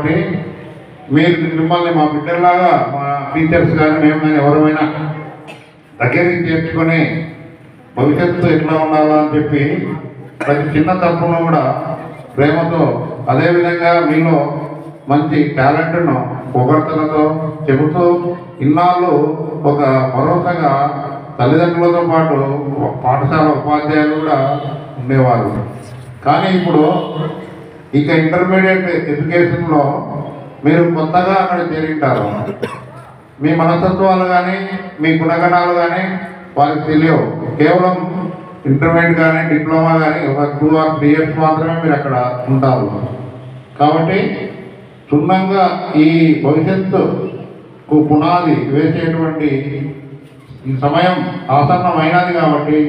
కాబట్టి మిమ్మల్ని మా బిడ్డలాగా మా టీచర్స్ కానీ మేము కానీ ఎవరైనా దగ్గరికి చేర్చుకొని భవిష్యత్తు ఎట్లా ఉండాలా అని చెప్పి ప్రతి చిన్న తప్పును కూడా ప్రేమతో, అదేవిధంగా మీలో మంచి టాలెంట్ను పొగడ్తలతో చెబుతూ ఇన్నాళ్ళు ఒక భరోసాగా తల్లిదండ్రులతో పాటు పాఠశాల ఉపాధ్యాయులు కూడా ఉండేవారు. కానీ ఇప్పుడు ఇక ఇంటర్మీడియట్ ఎడ్యుకేషన్లో మీరు కొత్తగా అక్కడ చేరింటారు. మీ మనస్తత్వాలు కానీ మీ గుణగణాలు కానీ వారికి తెలియవు. కేవలం ఇంటర్మీడియట్ కానీ డిప్లొమా కానీ ఒక 2 or 3 years మాత్రమే మీరు అక్కడ ఉంటారు. కాబట్టి క్షుణ్ణంగా ఈ భవిష్యత్తుకు పునాది వేసేటువంటి ఈ సమయం ఆసన్నమైనది. కాబట్టి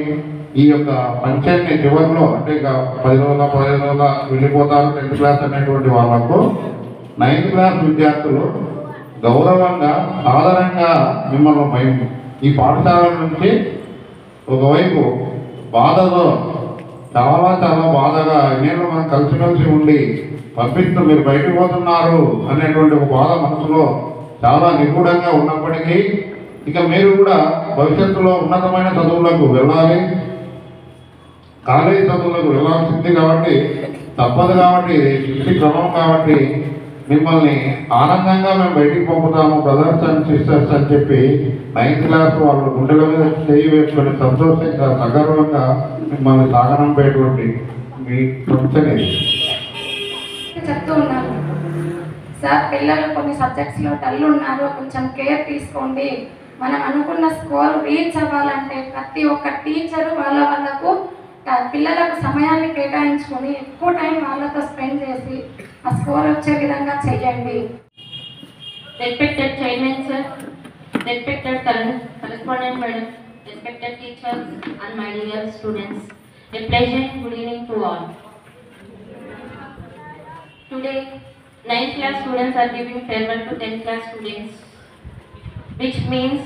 ఈ యొక్క పంచాయతీ చివరిలో అంటే ఇక 10 రోజుల 15 రోజుల వెళ్ళిపోతారు 10th క్లాస్ అనేటువంటి వాళ్ళకు 9th క్లాస్ విద్యార్థులు గౌరవంగా ఆదరంగా మిమ్మల్ని ఈ పాఠశాల నుంచి ఒకవైపు బాధతో చాలా చాలా బాధగా నేను మనం కలిసిమెలిసి ఉండి పంపిస్తూ మీరు బయటకు పోతున్నారు అనేటువంటి ఒక బాధ మనసులో చాలా నిగూఢంగా ఉన్నప్పటికీ ఇక మీరు కూడా భవిష్యత్తులో ఉన్నతమైన చదువులకు వెళ్ళాలి, కాలేజీ చదువులకు వెళ్ళాల్సింది కాబట్టి తప్పదు. కాబట్టి ఇది క్రమం. కాబట్టి మిమ్మల్ని ఆనందంగా మేము బయటికి పంపుతాము బ్రదర్స్ అండ్ సిస్టర్స్ అని చెప్పి 9th క్లాస్ వాళ్ళు గుండెల మీద చేయి వేసుకొని సంతోషంగా సగర్వంగా మిమ్మల్ని సాగనంపేటువంటి మీ ఫంక్షన్ ఇది. చెప్తూ ఉన్నాను సార్, పిల్లలు కొన్ని సబ్జెక్ట్స్లో డల్ ఉన్నారు, కొంచెం కేర్ తీసుకోండి. మనం అనుకున్న స్కోర్ రీచ్ అవ్వాలంటే ప్రతి ఒక్క టీచరు వాళ్ళకు పిల్లలకు సమయాన్ని కేటాయించుకొని ఎక్కువ టైం వాళ్ళతో స్పెండ్ చేసి ఆ స్కోర్ వచ్చే విధంగా చేయండి. Respected chairman sir, respected correspondent madam, respected teachers and my dear students, a pleasant good evening to all. Today 9th class students are giving farewell to 10th class students, which means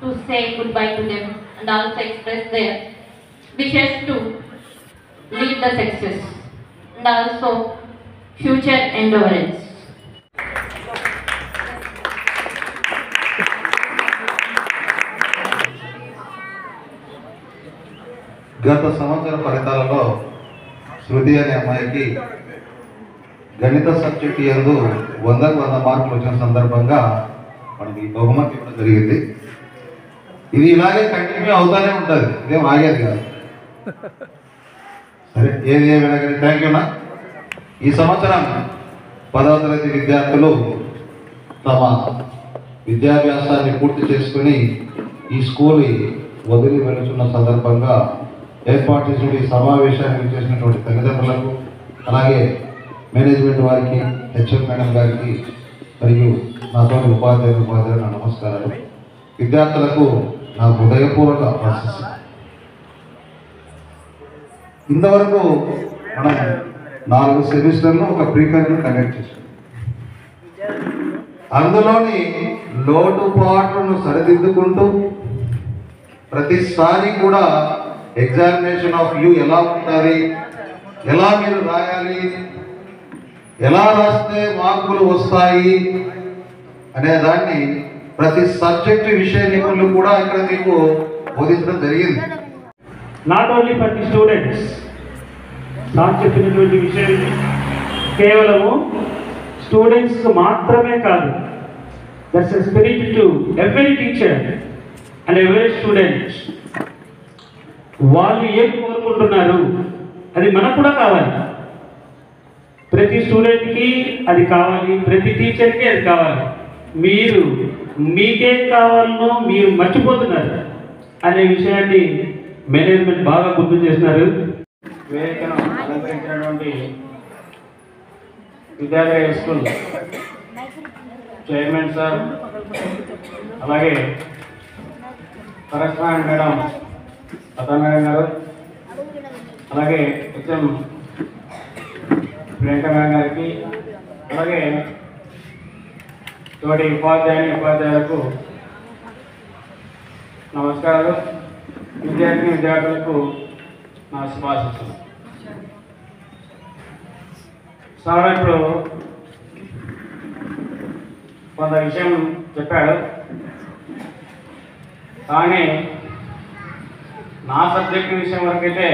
to say goodbye to them and also express their wishes to lead the success and also future endurance. గత సంవత్సర ఫలితాలలో శృతి అనే అమ్మాయికి గణిత subject యందు 100కు 100 మార్కులు వచ్చిన సందర్భంగా మనకి బహుమతి ఇవ్వడం జరిగింది. ఇది ఇలాగే కంటిన్యూ అవుతానే ఉంటుంది, ఇదేం ఆగేది కాదు. సరే, ఏది ఏమైనా కానీ థ్యాంక్ యూనా. ఈ సంవత్సరం 10వ తరగతి విద్యార్థులు తమ విద్యాభ్యాసాన్ని పూర్తి చేసుకుని ఈ స్కూల్ వదిలి వెళుతున్న సందర్భంగా ఏర్పాటు చేసిన ఈ సమావేశానికి చేసినటువంటి తల్లిదండ్రులకు, అలాగే మేనేజ్మెంట్ వారికి, హెచ్ఎం మేడం గారికి మరియు నాతో ఉపాధ్యాయులు నమస్కారాలు. విద్యార్థులకు నా హృదయపూర్వక ఆశీస్సులు. ఇంతవరకు మనం 4 సెమిస్టర్లు ఒక ప్రీకర్ని కండక్ట్ చేసాం. అందులోని లోటుపాట్లను సరిదిద్దుకుంటూ ప్రతిసారి కూడా ఎగ్జామినేషన్ ఆఫ్ యూ ఎలా ఉంటుంది, ఎలా మీరు రాయాలి, ఎలా రాస్తే మార్కులు వస్తాయి అనే దాన్ని ప్రతి సబ్జెక్టు విషయ నిపుణులు కూడా ఇక్కడ మీకు బోధించడం జరిగింది. Not only for the students, sir చెప్పినటువంటి విషయం కేవలము స్టూడెంట్స్ మాత్రమే కాదు, that's a spirit to every teacher and every student. వాళ్ళు ఏం కోరుకుంటున్నారు అది మనకు కూడా కావాలి. ప్రతి స్టూడెంట్కి అది కావాలి, ప్రతి టీచర్కి అది కావాలి. మీరు మీకేం కావాలనో మీరు మర్చిపోతున్నారు అనే విషయాన్ని మేనేజ్మెంట్ బాగా గుర్తు చేస్తున్నారు. వేదికను అలంకరించినటువంటి విద్యార్థి హై స్కూల్ చైర్మన్ సార్, అలాగే కరెస్పాండెంట్ మేడం లతా మేడం గారు, అలాగే హెచ్ఎం ప్రియాంక మేడం గారికి, అలాగే తోటి ఉపాధ్యాయులకు నమస్కారాలు. విద్యార్థులకు నా శుభాశీస్సులు. సార్ ఇప్పుడు కొంత విషయం చెప్పాడు. కానీ నా సబ్జెక్ట్ విషయం వరకైతే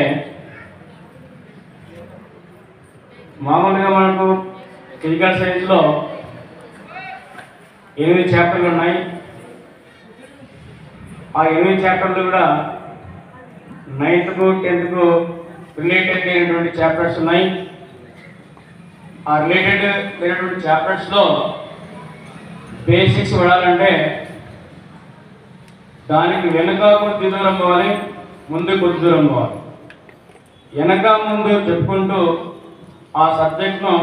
మామూలుగా మనకు ఫిజికల్ సైన్స్లో 8 చాప్టర్లు ఉన్నాయి. ఆ 8 చాప్టర్లు కూడా 9th కు 10th కు రిలేటెడ్ అయినటువంటి చాప్టర్స్ ఉన్నాయి. ఆ రిలేటెడ్ అయినటువంటి చాప్టర్స్లో బేసిక్స్ పడాలంటే దానికి వెనుక కొద్ది దూరం పోవాలి, ముందు కొద్ది దూరం పోవాలి. వెనక ముందు చెప్పుకుంటూ ఆ సబ్జెక్ట్ను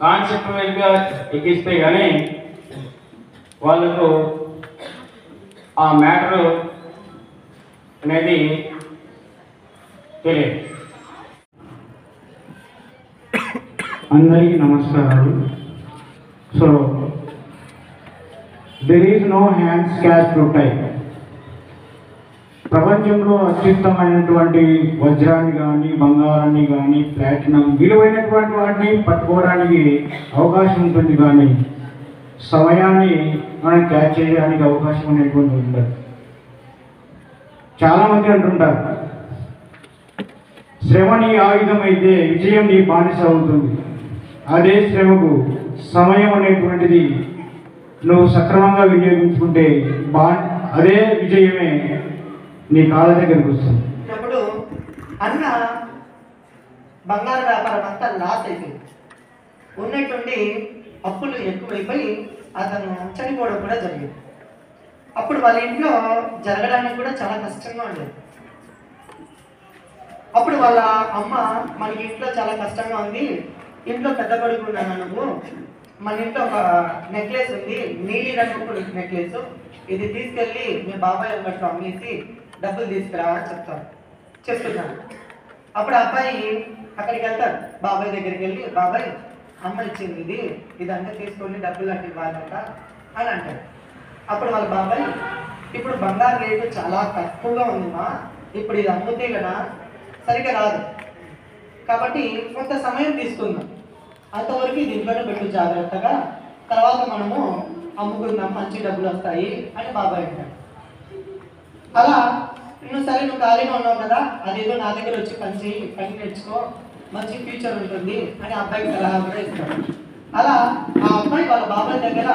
కాన్సెప్ట్ వైజ్గా ఎక్కిస్తే కానీ వాళ్ళకు ఆ మ్యాటరు అనేది తెలియదు. అందరికీ నమస్కారాలు. So there is no hands cash to tie. ప్రపంచంలో అత్యుత్తమైనటువంటి వజ్రాన్ని కానీ బంగారాన్ని కానీ ప్లాటినం విలువైనటువంటి వాటిని పట్టుకోవడానికి అవకాశం ఉంటుంది, కానీ సమయాన్ని మనం క్యాచ్ చేయడానికి అవకాశం అనేటువంటి ఉండదు. చాలామంది అంటుంటారు, శ్రమ నీ ఆయుధం అయితే విజయం నీ బానిస అవుతుంది. అదే శ్రమకు సమయం అనేటువంటిది నువ్వు సక్రమంగా వినియోగించుకుంటే అదే విజయమే నీ కాళ్ళ దగ్గరికి వస్తుంది. ఇప్పుడు అన్న బంగారు వ్యాపారం అంతా లాస్ అయిపోయింది. ఉన్నటువంటి అప్పులు ఎక్కువైపోయి అతను చనిపోవడం కూడా జరిగింది. అప్పుడు వాళ్ళ ఇంట్లో జరగడానికి కూడా చాలా కష్టంగా ఉండేది. అప్పుడు వాళ్ళ అమ్మ, మనకి ఇంట్లో చాలా కష్టంగా ఉంది, ఇంట్లో పెద్ద కొడుకు ఉన్నాను నువ్వు, మన ఇంట్లో ఒక నెక్లెస్ ఉంది, నీలి రంగు నెక్లెస్, ఇది తీసుకెళ్ళి మీ బాబాయ్ ఒకటి అమ్మేసి డబ్బులు తీసుకురా అని చెప్తున్నాను. అప్పుడు అబ్బాయి అక్కడికి వెళ్తాడు, బాబాయ్ దగ్గరికి వెళ్ళి, బాబాయ్ అమ్మ ఇచ్చింది ఇదంతా తీసుకొని డబ్బులు అంటే ఇవ్వాలంట అని అంటాడు. అప్పుడు వాళ్ళ బాబాయ్, ఇప్పుడు బంగారు రేటు చాలా తక్కువగా ఉందిమా, ఇప్పుడు ఇది అమ్ముతే కదా సరిగ్గా రాదు, కాబట్టి కొంత సమయం తీసుకుందాం, అంతవరకు ఇది ఇంట్లోనే పెట్టు జాగ్రత్తగా, తర్వాత మనము అమ్ముకుందాం, మంచి డబ్బులు వస్తాయి అని బాబాయ్ అంటాడు. అలా నువ్వు ఖాళీగా ఉన్నావు కదా, అదేదో నా దగ్గర వచ్చి పని నేర్చుకో, మంచి ఫ్యూచర్ ఉంటుంది అని అబ్బాయికి సలహా కూడా ఇస్తాడు. అలా ఆ అబ్బాయి వాళ్ళ బాబాయ్ దగ్గర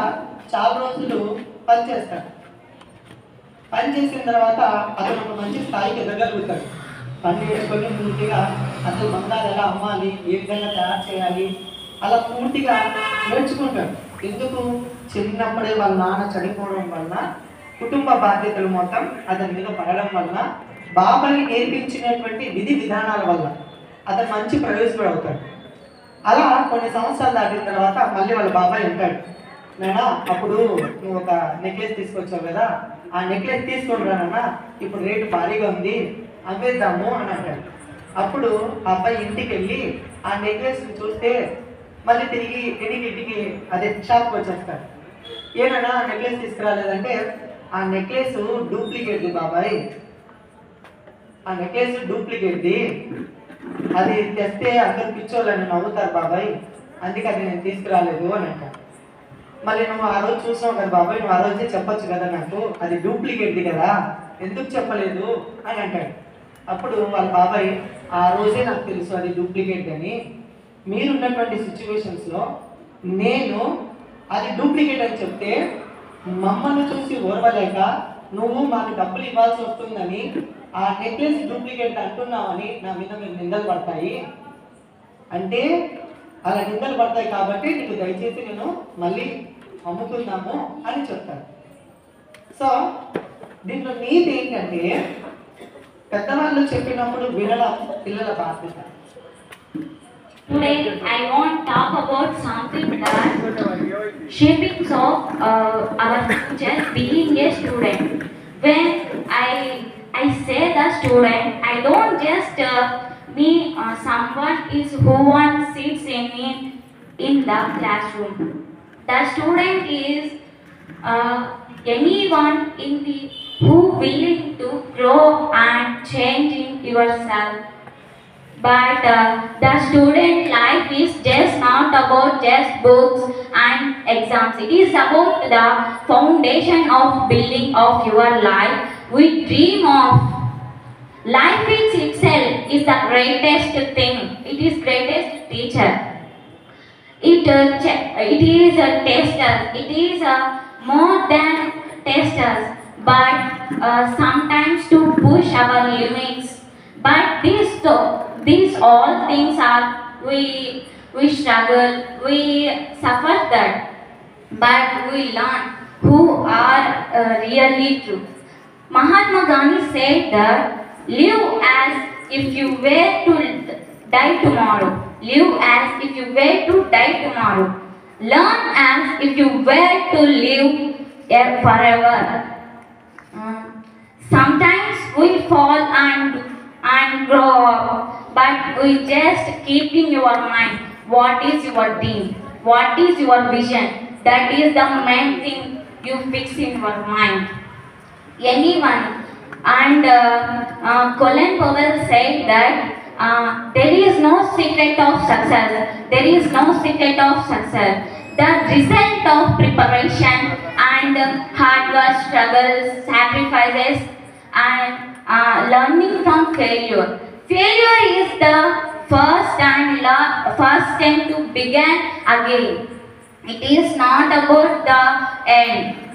చాలా రోజులు పనిచేస్తాడు. పని చేసిన తర్వాత అతను ఒక మంచి స్థాయికి ఎదగలుగుతాడు. పని నేర్చుకొని పూర్తిగా అసలు బంగారు ఎలా అమ్మాలి, ఏ విధంగా తయారు చేయాలి, అలా పూర్తిగా నేర్చుకుంటాడు. ఎందుకు? చిన్నప్పుడే వాళ్ళ నాన్న చనిపోవడం వల్ల కుటుంబ బాధ్యతలు మొత్తం అతని మీద పడడం వల్ల, బాబాయ్ నేర్పించినటువంటి విధి విధానాల వల్ల అతను మంచి ప్రయోజకుడు అవుతాడు. అలా కొన్ని సంవత్సరాలు దాటిన తర్వాత మళ్ళీ వాళ్ళ బాబాయ్ ఉంటాడు, నాన్న అప్పుడు నువ్వు ఒక నెక్లెస్ తీసుకొచ్చావు కదా, ఆ నెక్లెస్ తీసుకొని రానన్నా, ఇప్పుడు రేటు భారీగా ఉంది, అమ్మేద్దాము అని అంటాడు. అప్పుడు ఆ అబ్బాయి ఇంటికి వెళ్ళి ఆ నెక్లెస్ చూస్తే మళ్ళీ తిరిగి ఇంటికి అదే షాప్కి వచ్చేస్తాడు. ఏనన్నా ఆ నెక్లెస్ తీసుకురాలేదంటే, ఆ నెక్లెస్ డూప్లికేట్ది బాబాయ్, ఆ నెక్లెస్ డూప్లికేట్ది, అది తెస్తే అందరు పిచ్చోళ్ళని నవ్వుతారు బాబాయ్, అందుకే అది నేను తీసుకురాలేదు అని అంటాడు. మళ్ళీ నువ్వు ఆ రోజు చూసావు కదా బాబాయ్, నువ్వు ఆ రోజే చెప్పొచ్చు కదా నాకు, అది డూప్లికేట్ది కదా, ఎందుకు చెప్పలేదు అని అంటాడు. అప్పుడు వాళ్ళ బాబాయ్, ఆ రోజే నాకు తెలుసు అది డూప్లికేట్ అని, మీరున్నటువంటి సిచ్యువేషన్స్లో నేను అది డూప్లికేట్ అని చెప్తే మమ్మల్ని చూసి ఓర్వలేక నువ్వు మాకు డబ్బులు ఇవ్వాల్సి వస్తుందని ఆ నెక్లెస్ డూప్లికేట్ అంటున్నావని నా మీద మీరు నిందలు పడతాయి, అంటే అలా నిందలు పడతాయి కాబట్టి నీకు దయచేసి నేను మళ్ళీ అమ్ముకుందాము అని చెప్తాను. సో దీంట్లో నీతి ఏంటంటే, పెద్దవాళ్ళు చెప్పినప్పుడు వినడం పిల్లల బాధ్యత. Today I want to talk about something that shaping of our future being a student. When I say the student, I don't just mean someone is who one sits in the classroom. The student is anyone who willing to grow and changing yourself. But the student life is just not about just books and exams. It is about the foundation of building of your life. We dream of life itself is the greatest thing. It is greatest teacher. It is a tester. It is more than testers, but sometimes to push our limits. But these all things are we struggle, we suffer that, but we learn who are really true. Mahatma Gandhi said that live as if you were to die tomorrow. Live as if you were to die tomorrow. Learn as if you were to live forever. Sometimes we fall and grow up, but we just keep in your mind what is your dream, what is your vision. That is the main thing you fix in your mind. Anyone and Colin Powell said that there is no secret of success. There is no secret of success. The result of preparation and hard work, struggles, sacrifices, and learning from failure. Failure is the first step to begin again. It is not about the end.